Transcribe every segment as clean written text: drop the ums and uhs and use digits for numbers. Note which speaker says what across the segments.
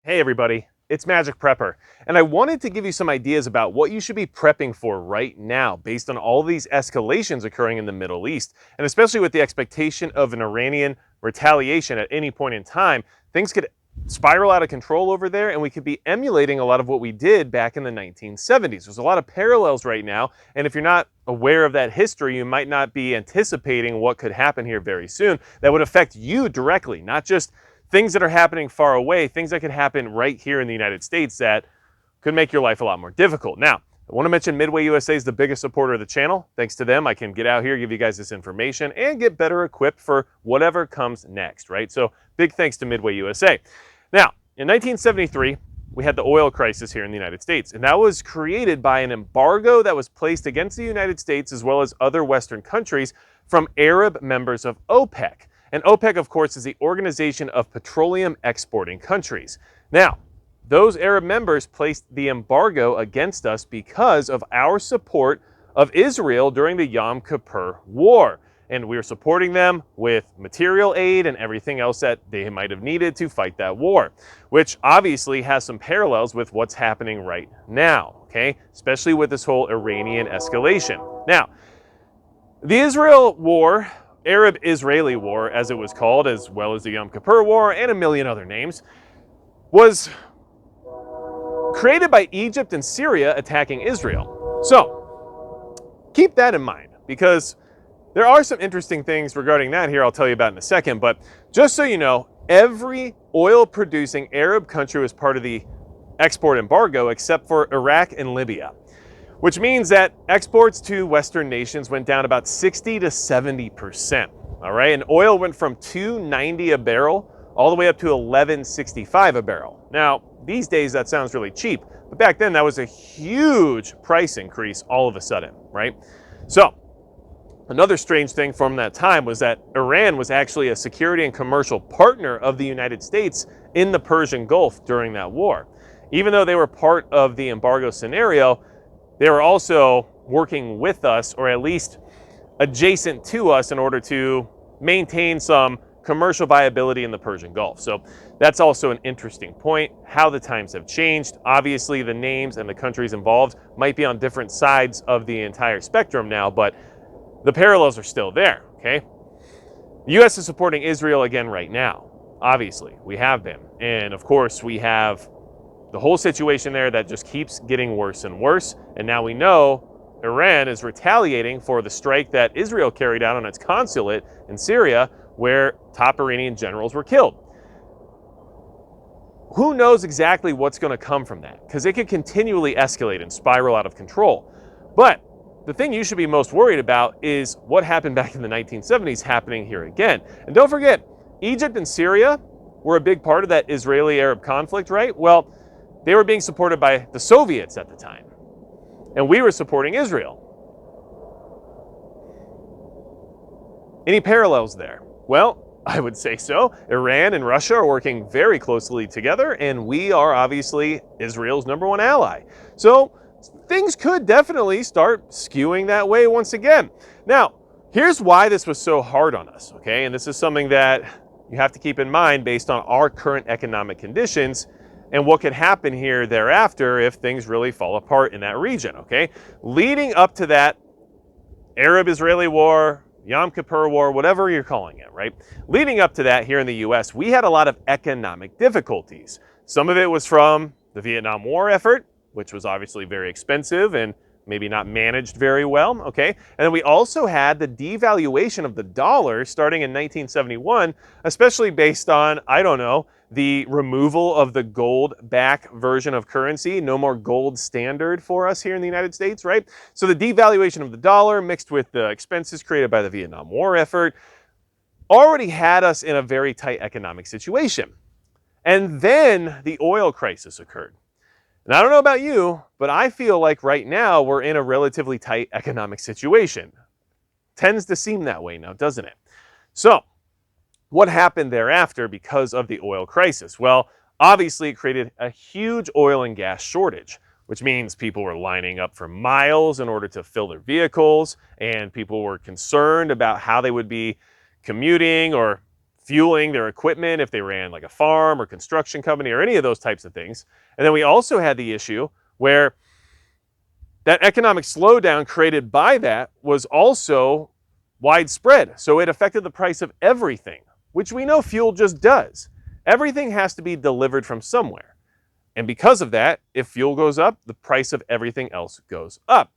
Speaker 1: Hey everybody, it's Magic Prepper, and I wanted to give you some ideas about what you should be prepping for right now based on all these escalations occurring in the Middle East, and especially with the expectation of an Iranian retaliation at any point in time. Things could spiral out of control over there, and we could be emulating a lot of what we did back in the 1970s. There's a lot of parallels right now, and if you're not aware of that history, you might not be anticipating what could happen here very soon that would affect you directly, not just things that are happening far away, things that could happen right here in the United States that could make your life a lot more difficult. Now, I want to mention Midway USA is the biggest supporter of the channel. Thanks to them, I can get out here, give you guys this information, and get better equipped for whatever comes next, right? So big thanks to Midway USA. Now, in 1973, we had the oil crisis here in the United States, and that was created by an embargo that was placed against the United States as well as other Western countries from Arab members of OPEC. And OPEC, of course, is the Organization of Petroleum Exporting Countries. Now, those Arab members placed the embargo against us because of our support of Israel during the Yom Kippur War. And we were supporting them with material aid and everything else that they might have needed to fight that war, which obviously has some parallels with what's happening right now, okay? Especially with this whole Iranian escalation. Now, the Israel war, Arab-Israeli War, as it was called, as well as the Yom Kippur War and a million other names, was created by Egypt and Syria attacking Israel. So, keep that in mind, because there are some interesting things regarding that here I'll tell you about in a second, but just so you know, every oil-producing Arab country was part of the export embargo except for Iraq and Libya, which means that exports to Western nations went down about 60 to 70%, all right? And oil went from $2.90 a barrel all the way up to $11.65 a barrel. Now, these days that sounds really cheap, but back then that was a huge price increase all of a sudden, right? So, another strange thing from that time was that Iran was actually a security and commercial partner of the United States in the Persian Gulf during that war. Even though they were part of the embargo scenario, they were also working with us, or at least adjacent to us, in order to maintain some commercial viability in the Persian Gulf. So that's also an interesting point, how the times have changed. Obviously, the names and the countries involved might be on different sides of the entire spectrum now, but the parallels are still there, okay? The U.S. is supporting Israel again right now. Obviously, we have been. And of course, we have the whole situation there that just keeps getting worse and worse. And now we know Iran is retaliating for the strike that Israel carried out on its consulate in Syria, where top Iranian generals were killed. Who knows exactly what's going to come from that? Because it could continually escalate and spiral out of control. But the thing you should be most worried about is what happened back in the 1970s happening here again. And don't forget, Egypt and Syria were a big part of that Israeli-Arab conflict, right? Well, they were being supported by the Soviets at the time, and we were supporting Israel. Any parallels there? Well, I would say so. Iran and Russia are working very closely together, and we are obviously Israel's #1 ally. So things could definitely start skewing that way once again. Now, here's why this was so hard on us, okay? And this is something that you have to keep in mind based on our current economic conditions and what could happen here thereafter if things really fall apart in that region, okay? Leading up to that Arab-Israeli war, Yom Kippur War, whatever you're calling it, right? Leading up to that here in the US, we had a lot of economic difficulties. Some of it was from the Vietnam War effort, which was obviously very expensive and maybe not managed very well, okay? And then we also had the devaluation of the dollar starting in 1971, especially based on, I don't know, the removal of the gold-backed version of currency. No more gold standard for us here in the United States, right? So the devaluation of the dollar mixed with the expenses created by the Vietnam War effort already had us in a very tight economic situation. And then the oil crisis occurred. And I don't know about you, but I feel like right now we're in a relatively tight economic situation. Tends to seem that way now, doesn't it? So, what happened thereafter because of the oil crisis? Well, obviously it created a huge oil and gas shortage, which means people were lining up for miles in order to fill their vehicles, and people were concerned about how they would be commuting or fueling their equipment if they ran like a farm or construction company or any of those types of things. And then we also had the issue where that economic slowdown created by that was also widespread. So it affected the price of everything, which we know fuel just does. Everything has to be delivered from somewhere. And because of that, if fuel goes up, the price of everything else goes up.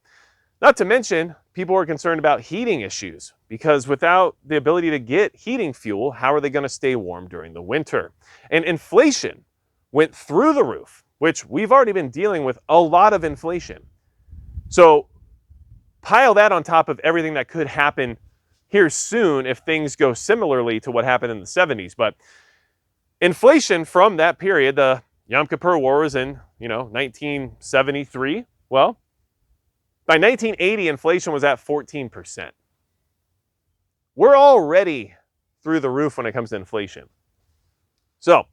Speaker 1: Not to mention, people are concerned about heating issues because without the ability to get heating fuel, how are they going to stay warm during the winter? And inflation went through the roof, which we've already been dealing with a lot of inflation. So pile that on top of everything that could happen here soon if things go similarly to what happened in the 70s. But inflation from that period, the Yom Kippur War was in, 1973. Well, by 1980, inflation was at 14%. We're already through the roof when it comes to inflation. So,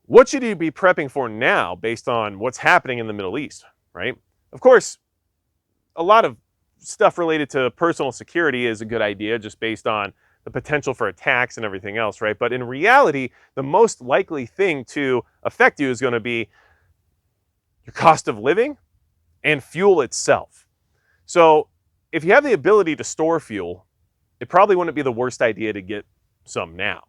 Speaker 1: what should you be prepping for now based on what's happening in the Middle East, right? Of course, a lot of stuff related to personal security is a good idea just based on the potential for attacks and everything else, right? But in reality, the most likely thing to affect you is going to be your cost of living and fuel itself. So if you have the ability to store fuel, it probably wouldn't be the worst idea to get some now.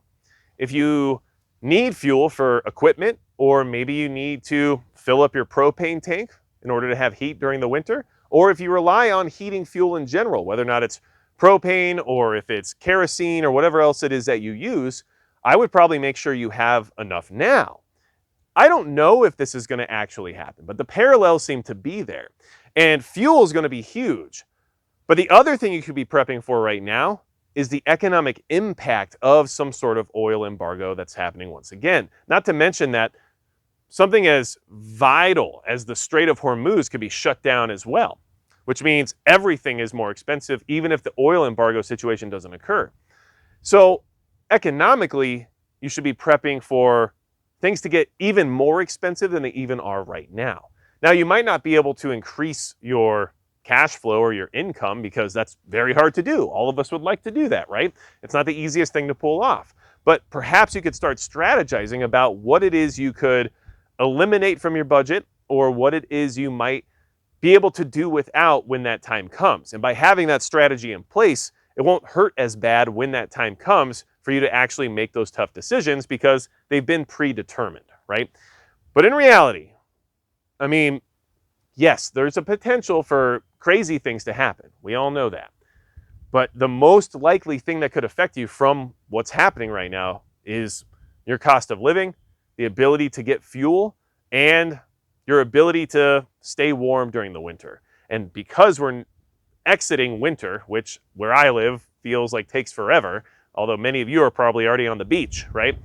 Speaker 1: If you need fuel for equipment, or maybe you need to fill up your propane tank in order to have heat during the winter, or if you rely on heating fuel in general, whether or not it's propane or if it's kerosene or whatever else it is that you use, I would probably make sure you have enough now. I don't know if this is going to actually happen, but the parallels seem to be there. And fuel is going to be huge. But the other thing you could be prepping for right now is the economic impact of some sort of oil embargo that's happening once again. Not to mention that something as vital as the Strait of Hormuz could be shut down as well, which means everything is more expensive even if the oil embargo situation doesn't occur. So economically, you should be prepping for things to get even more expensive than they even are right now. Now, you might not be able to increase your cash flow or your income because that's very hard to do. All of us would like to do that, right? It's not the easiest thing to pull off. But perhaps you could start strategizing about what it is you could eliminate from your budget or what it is you might be able to do without when that time comes. And by having that strategy in place, it won't hurt as bad when that time comes for you to actually make those tough decisions because they've been predetermined, right? But in reality, I mean, yes, there's a potential for crazy things to happen. We all know that. But the most likely thing that could affect you from what's happening right now is your cost of living, the ability to get fuel, and your ability to stay warm during the winter. And because we're exiting winter, which where I live feels like takes forever, although many of you are probably already on the beach, right?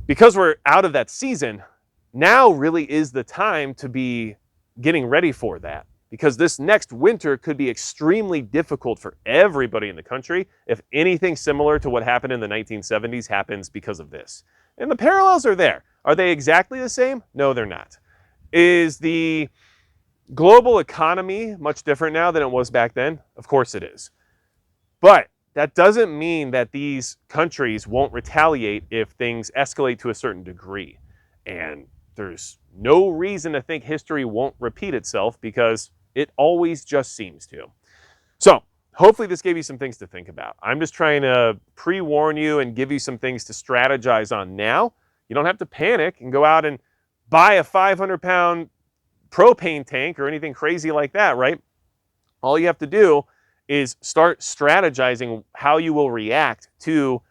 Speaker 1: Because we're out of that season, now really is the time to be getting ready for that. Because this next winter could be extremely difficult for everybody in the country if anything similar to what happened in the 1970s happens because of this. And the parallels are there. Are they exactly the same? No, they're not. Is the global economy much different now than it was back then? Of course it is. But that doesn't mean that these countries won't retaliate if things escalate to a certain degree. And there's no reason to think history won't repeat itself because it always just seems to. So hopefully this gave you some things to think about. I'm just trying to pre-warn you and give you some things to strategize on now. You don't have to panic and go out and buy a 500-pound propane tank or anything crazy like that, right? All you have to do is start strategizing how you will react to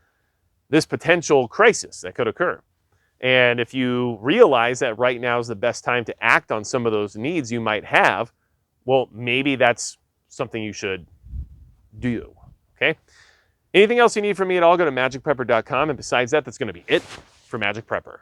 Speaker 1: this potential crisis that could occur. And if you realize that right now is the best time to act on some of those needs you might have, well, maybe that's something you should do, okay? Anything else you need from me at all, go to magicprepper.com. And besides that, that's going to be it for Magic Prepper.